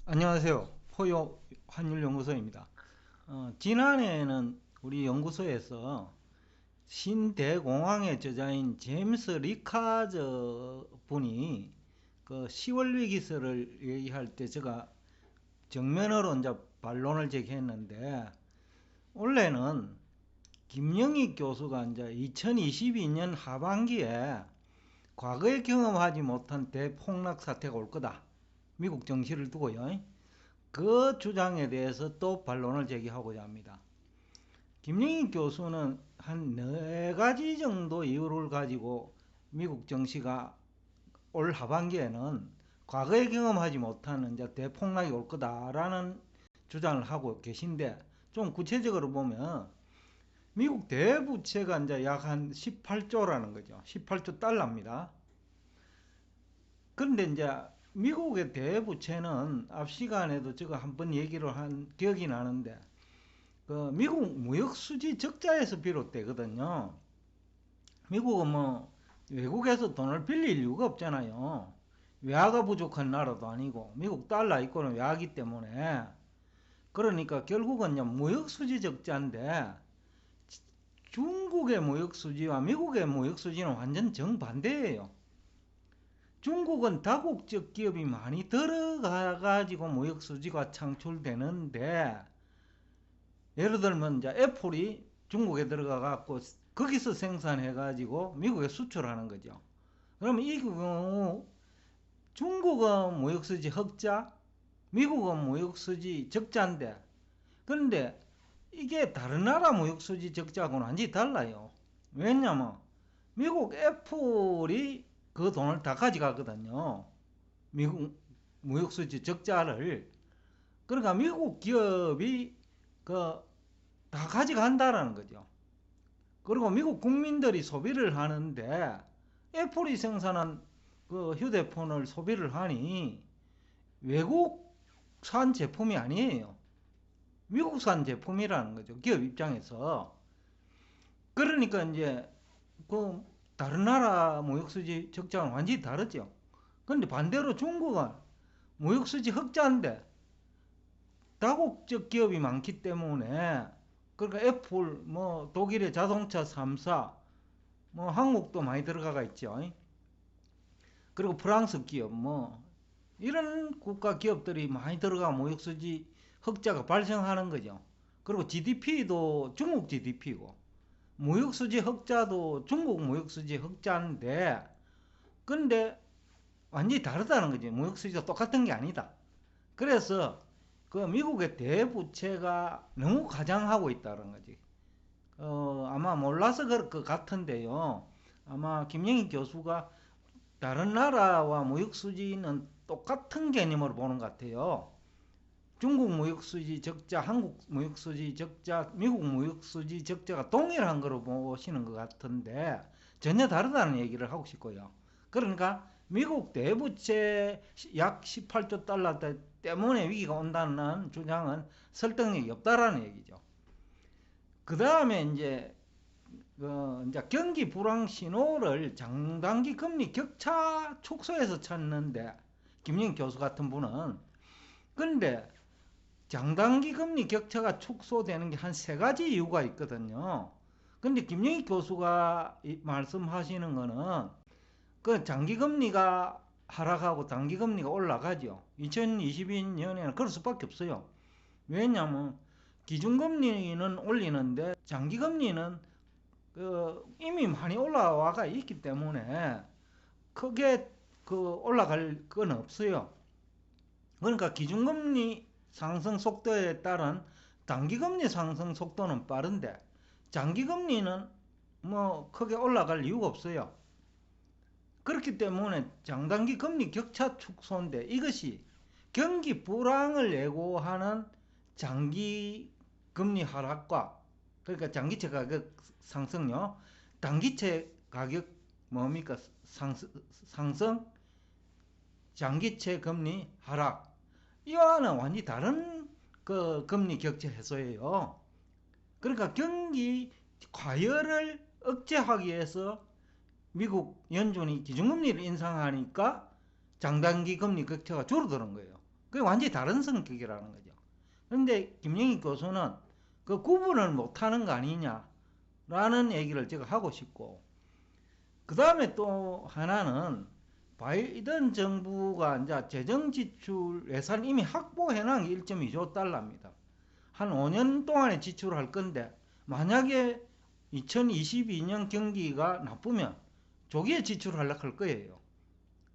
안녕하세요. 포요 환율연구소입니다. 지난해에는 우리 연구소에서 신대공황의 저자인 제임스 리카저 분이 그 10월 위기설을 얘기할 때 제가 정면으로 이제 반론을 제기했는데, 원래는 김영익 교수가 이제 2022년 하반기에 과거에 경험하지 못한 대폭락 사태가 올 거다, 미국 정시를 두고요, 그 주장에 대해서 또 반론을 제기하고자 합니다. 김영익 교수는 한 4가지 정도 이유를 가지고 미국 정시가 올 하반기에는 과거에 경험하지 못하는 이제 대폭락이 올 거다라는 주장을 하고 계신데, 좀 구체적으로 보면 미국 대부채가 이제 약 한 18조라는 거죠. 18조 달러입니다. 그런데 이제 미국의 대부채는 앞 시간에도 제가 한번 얘기를 한 기억이 나는데, 그 미국 무역 수지 적자에서 비롯되거든요. 미국은 뭐 외국에서 돈을 빌릴 이유가 없잖아요. 외화가 부족한 나라도 아니고 미국 달러 있고는 외화기 때문에. 그러니까 결국은 무역 수지 적자인데, 중국의 무역 수지와 미국의 무역 수지는 완전 정반대예요. 중국은 다국적 기업이 많이 들어가 가지고 무역 수지가 창출되는데, 예를 들면 이제 애플이 중국에 들어가 갖고 거기서 생산해 가지고 미국에 수출하는 거죠. 그러면 이 경우 중국은 무역 수지 흑자, 미국은 무역 수지 적자인데, 그런데 이게 다른 나라 무역 수지 적자하고는 완전히 달라요. 왜냐면 미국 애플이 그 돈을 다 가져가거든요. 미국 무역수지 적자를. 그러니까 미국 기업이 그 다 가져간다라는 거죠. 그리고 미국 국민들이 소비를 하는데, 애플이 생산한 그 휴대폰을 소비를 하니 외국산 제품이 아니에요. 미국산 제품이라는 거죠, 기업 입장에서. 그러니까 이제 그 다른 나라 무역수지 적자는 완전히 다르죠. 그런데 반대로 중국은 무역수지 흑자인데 다국적 기업이 많기 때문에, 그러니까 애플, 뭐 독일의 자동차 3사, 뭐 한국도 많이 들어가 있죠. 그리고 프랑스 기업, 뭐 이런 국가 기업들이 많이 들어가 무역수지 흑자가 발생하는 거죠. 그리고 GDP도 중국 GDP고 무역수지 흑자도 중국 무역수지 흑자인데, 근데 완전히 다르다는 거지. 무역수지가 똑같은 게 아니다. 그래서 그 미국의 대부채가 너무 과장하고 있다는 거지. 아마 몰라서 그럴 것 같은데요. 아마 김영희 교수가 다른 나라와 무역수지는 똑같은 개념으로 보는 것 같아요. 중국 무역수지 적자, 한국 무역수지 적자, 미국 무역수지 적자가 동일한 거로 보시는 것 같은데, 전혀 다르다는 얘기를 하고 싶고요. 그러니까 미국 대부채 약 18조 달러 때문에 위기가 온다는 주장은 설득력이 없다라는 얘기죠. 그 다음에 이제 경기 불황 신호를 장단기 금리 격차 축소에서 찾는데, 김영 교수 같은 분은. 근데 장단기 금리 격차가 축소되는 게 한 3가지 이유가 있거든요. 근데 김영희 교수가 말씀하시는 거는 그 장기 금리가 하락하고 단기 금리가 올라가죠. 2022년에는 그럴 수밖에 없어요. 왜냐하면 기준금리는 올리는데 장기금리는 이미 많이 올라와가 있기 때문에 크게 올라갈 건 없어요. 그러니까 기준금리 상승 속도에 따른 단기금리 상승 속도는 빠른데, 장기금리는 뭐 크게 올라갈 이유가 없어요. 그렇기 때문에 장단기 금리 격차 축소인데, 이것이 경기 불황을 예고하는 장기 금리 하락과, 그러니까 장기채 가격 상승요, 단기채 가격 뭡니까 상승, 장기채 금리 하락, 이와는 완전히 다른 그 금리 격차 해소예요. 그러니까 경기 과열을 억제하기 위해서 미국 연준이 기준금리를 인상하니까 장단기 금리 격차가 줄어드는 거예요. 그게 완전히 다른 성격이라는 거죠. 그런데 김영희 교수는 그 구분을 못하는 거 아니냐라는 얘기를 제가 하고 싶고, 그 다음에 또 하나는 바이든 정부가 이제 재정 지출 예산 이미 확보해 놓은 게 1.2조 달러입니다. 한 5년 동안에 지출할 건데, 만약에 2022년 경기가 나쁘면 조기에 지출하려고 할 거예요.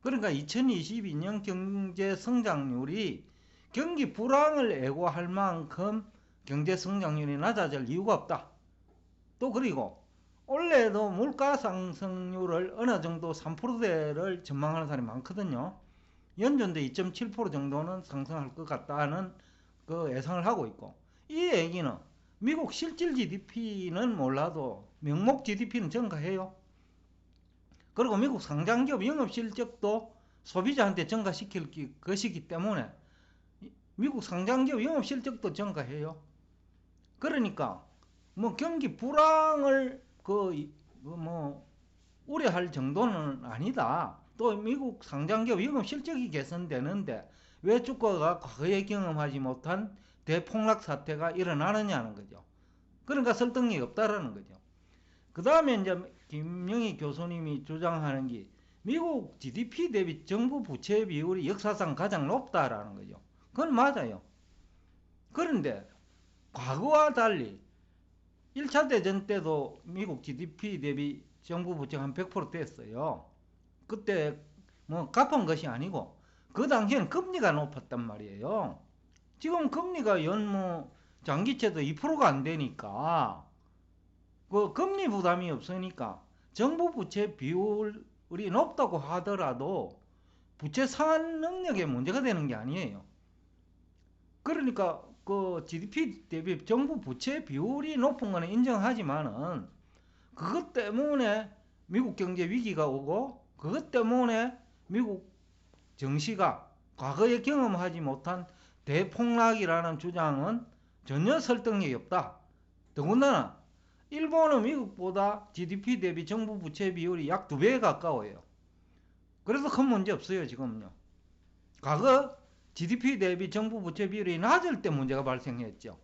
그러니까 2022년 경제 성장률이 경기 불황을 애고할 만큼 경제 성장률이 낮아질 이유가 없다. 또 그리고 올해도 물가 상승률을 어느 정도 3%대를 전망하는 사람이 많거든요. 연준도 2.7% 정도는 상승할 것 같다는 그 예상을 하고 있고, 이 얘기는 미국 실질 GDP는 몰라도 명목 GDP는 증가해요. 그리고 미국 상장기업 영업실적도 소비자한테 증가시킬 것이기 때문에 미국 상장기업 영업실적도 증가해요. 그러니까 뭐 경기 불황을 우려할 정도는 아니다. 또 미국 상장기업 영업실적이 개선되는데 왜 주가가 과거에 경험하지 못한 대폭락 사태가 일어나느냐는 거죠. 그러니까 설득력이 없다라는 거죠. 그 다음에 이제 김영희 교수님이 주장하는 게 미국 GDP 대비 정부 부채 비율이 역사상 가장 높다라는 거죠. 그건 맞아요. 그런데 과거와 달리 1차 대전 때도 미국 GDP 대비 정부 부채가 한 100% 됐어요. 그때 뭐 갚은 것이 아니고 그 당시에는 금리가 높았단 말이에요. 지금 금리가 장기채도 2%가 안 되니까 그 금리 부담이 없으니까 정부 부채 비율이 높다고 하더라도 부채 상환 능력에 문제가 되는 게 아니에요. 그러니까 그 GDP 대비 정부 부채 비율이 높은 거는 인정하지만은 그것 때문에 미국 경제 위기가 오고 그것 때문에 미국 증시가 과거에 경험하지 못한 대폭락이라는 주장은 전혀 설득력이 없다. 더군다나 일본은 미국보다 GDP 대비 정부 부채 비율이 약 2배에 가까워요. 그래서 큰 문제 없어요, 지금요. 과거 GDP 대비 정부 부채 비율이 낮을 때 문제가 발생했죠.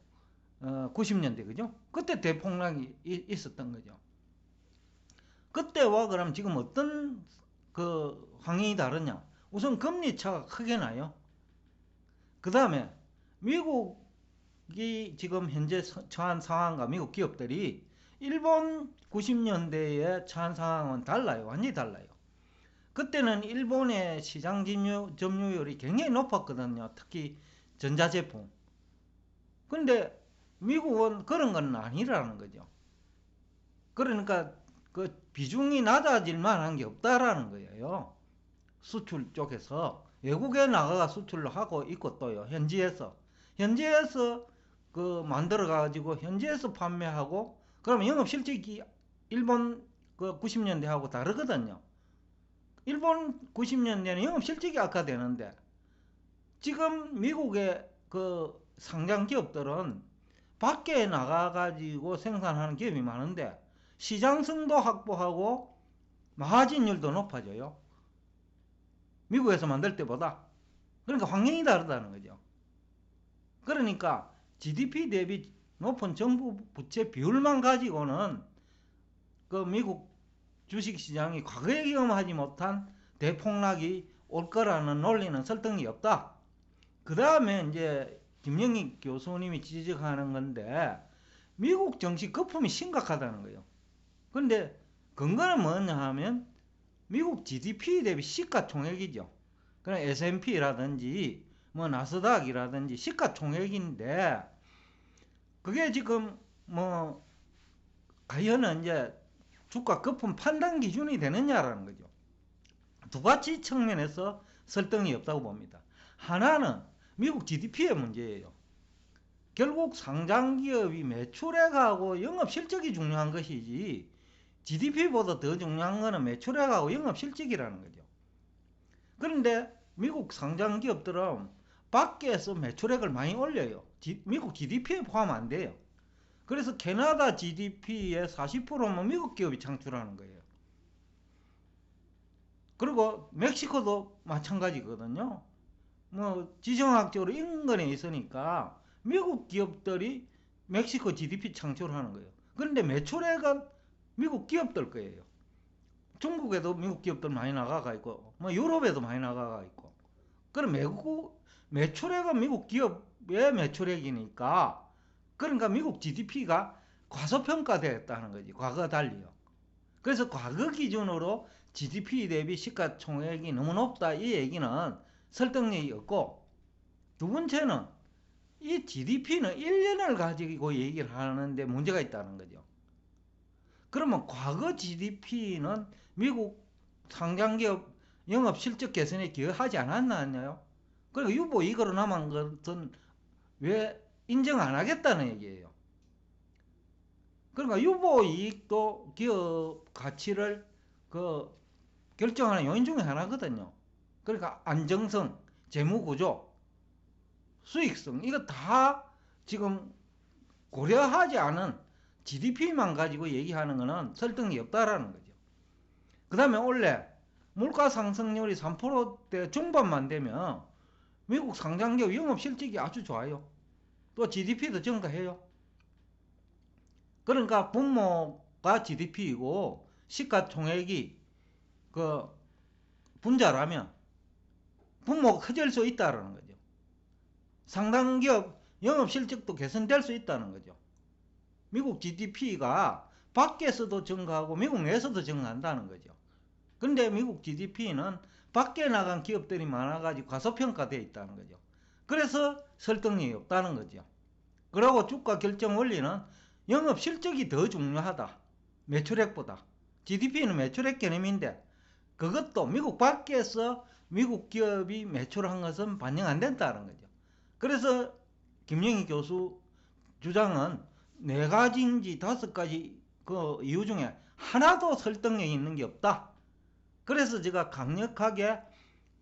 90년대, 그죠? 그때 대폭락이 있었던 거죠. 그때와 그럼 지금 어떤 그 환경이 다르냐? 우선 금리 차가 크게 나요. 그 다음에 미국이 지금 현재 처한 상황과 미국 기업들이 일본 90년대에 처한 상황은 달라요. 완전히 달라요. 그때는 일본의 시장 점유율이 굉장히 높았거든요. 특히 전자제품. 근데 미국은 그런 건 아니라는 거죠. 그러니까 그 비중이 낮아질 만한 게 없다라는 거예요. 수출 쪽에서 외국에 나가가 수출을 하고 있고 또요. 현지에서 그 만들어 가지고 현지에서 판매하고 그러면 영업 실적이 일본 그 90년대하고 다르거든요. 일본 90년대는 영업 실적이 악화되는데 지금 미국의 그 상장 기업들은 밖에 나가가지고 생산하는 기업이 많은데 시장성도 확보하고 마진율도 높아져요. 미국에서 만들 때보다. 그러니까 환경이 다르다는 거죠. 그러니까 GDP 대비 높은 정부 부채 비율만 가지고는 그 미국 주식시장이 과거에 경험하지 못한 대폭락이 올 거라는 논리는 설득이 없다. 그 다음에 이제 김영희 교수님이 지적하는 건데 미국 정치 거품이 심각하다는 거예요. 근데 근거는 뭐냐 하면 미국 GDP 대비 시가총액이죠. 그냥 S&P라든지 뭐 나스닥이라든지 시가총액인데 그게 지금 뭐 과연 이제 주가 거품 판단 기준이 되느냐라는 거죠. 두 가지 측면에서 설득이 없다고 봅니다. 하나는 미국 GDP의 문제예요. 결국 상장기업이 매출액하고 영업실적이 중요한 것이지 GDP보다 더 중요한 것은 매출액하고 영업실적이라는 거죠. 그런데 미국 상장기업들은 밖에서 매출액을 많이 올려요. 미국 GDP에 포함 안 돼요. 그래서 캐나다 GDP의 40%면 미국 기업이 창출하는 거예요. 그리고 멕시코도 마찬가지거든요. 뭐 지정학적으로 인근에 있으니까 미국 기업들이 멕시코 GDP 창출하는 거예요. 그런데 매출액은 미국 기업들 거예요. 중국에도 미국 기업들 많이 나가가 있고, 뭐 유럽에도 많이 나가가 있고. 그럼 매출액은 미국 기업의 매출액이니까, 그러니까 미국 GDP가 과소평가되었다는 거지. 과거와 달리요. 그래서 과거 기준으로 GDP 대비 시가총액이 너무 높다, 이 얘기는 설득력이 없고, 두 번째는 이 GDP는 1년을 가지고 얘기를 하는데 문제가 있다는 거죠. 그러면 과거 GDP는 미국 상장기업 영업 실적 개선에 기여하지 않았나요? 그리고 유보 이거로 남은 것은 왜 인정 안 하겠다는 얘기예요. 그러니까 유보 이익도 기업 가치를 결정하는 요인 중에 하나거든요. 그러니까 안정성, 재무구조, 수익성, 이거 다 지금 고려하지 않은 GDP만 가지고 얘기하는 거는 설득력이 없다라는 거죠. 그 다음에 원래 물가 상승률이 3%대 중반만 되면 미국 상장기업 영업 실적이 아주 좋아요. 또 GDP도 증가해요. 그러니까 분모가 GDP이고 시가총액이 분자라면 분모가 커질 수 있다는 거죠. 상당기업 영업 실적도 개선될 수 있다는 거죠. 미국 GDP가 밖에서도 증가하고 미국 내에서도 증가한다는 거죠. 근데 미국 GDP는 밖에 나간 기업들이 많아가지고 과소평가되어 있다는 거죠. 그래서 설득력이 없다는 거죠. 그리고 주가 결정 원리는 영업 실적이 더 중요하다. 매출액보다. GDP는 매출액 개념인데 그것도 미국 밖에서 미국 기업이 매출한 것은 반영 안 된다는 거죠. 그래서 김영희 교수 주장은 4가지인지 5가지 그 이유 중에 하나도 설득력이 있는 게 없다. 그래서 제가 강력하게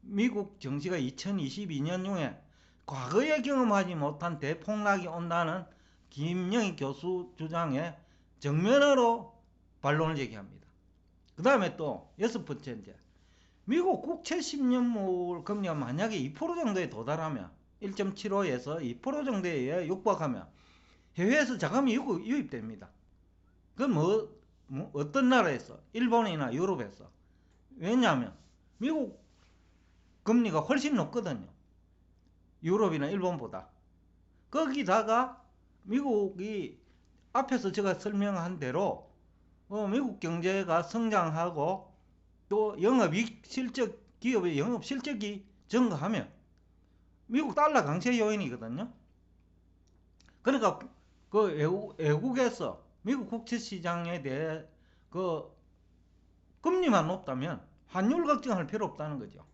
미국 증시가 2022년 이후에 과거에 경험하지 못한 대폭락이 온다는 김영희 교수 주장에 정면으로 반론을 제기합니다. 그 다음에 또 6번째, 미국 국채 10년물 금리가 만약에 2% 정도에 도달하면 1.75에서 2% 정도에 육박하면 해외에서 자금이 유입됩니다. 그건 어떤 나라에서? 일본이나 유럽에서. 왜냐하면 미국 금리가 훨씬 높거든요. 유럽이나 일본보다. 거기다가 미국이 앞에서 제가 설명한 대로 미국 경제가 성장하고 또 기업의 영업 실적이 증가하면 미국 달러 강세 요인이거든요. 그러니까 외국에서 미국 국채 시장에 대해 금리만 높다면 환율 걱정할 필요 없다는 거죠.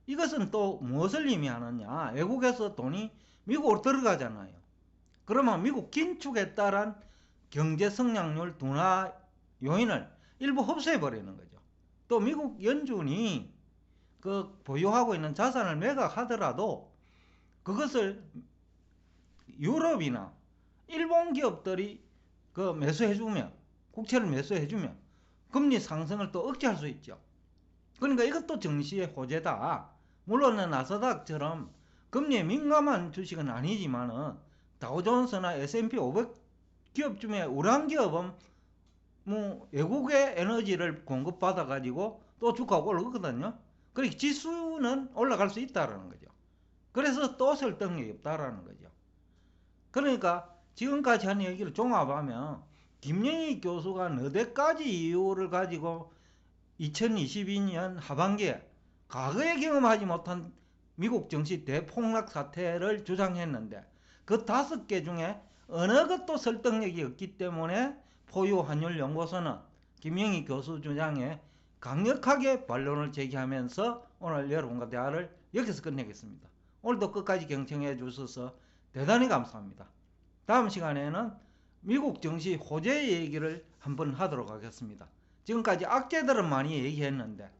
이것은 또 무엇을 의미하느냐? 외국에서 돈이 미국으로 들어가잖아요. 그러면 미국 긴축에 따른 경제 성장률 둔화 요인을 일부 흡수해버리는 거죠. 또 미국 연준이 보유하고 있는 자산을 매각하더라도 그것을 유럽이나 일본 기업들이 매수해주면, 국채를 매수해주면 금리 상승을 또 억제할 수 있죠. 그러니까 이것도 증시의 호재다. 물론 나스닥처럼 금리에 민감한 주식은 아니지만은 다우존스나 S&P 500 기업 중에 우량 기업은 외국의 에너지를 공급받아 가지고 또 주가가 올라가거든요. 그러니까 지수는 올라갈 수 있다라는 거죠. 그래서 또 설득력이 없다라는 거죠. 그러니까 지금까지 한 얘기를 종합하면 김영희 교수가 4가지 이유를 가지고 2022년 하반기에 과거에 경험하지 못한 미국 증시 대폭락 사태를 주장했는데 그 5개 중에 어느 것도 설득력이 없기 때문에 포유환율연구소는 김영희 교수 주장에 강력하게 반론을 제기하면서 오늘 여러분과 대화를 여기서 끝내겠습니다. 오늘도 끝까지 경청해 주셔서 대단히 감사합니다. 다음 시간에는 미국 증시 호재 얘기를 한번 하도록 하겠습니다. 지금까지 악재들은 많이 얘기했는데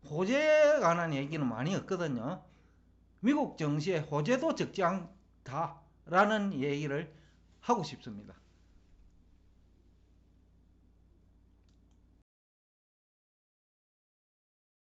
호재에 관한 얘기는 많이 없거든요. 미국 증시의 호재도 적지 않다라는 얘기를 하고 싶습니다.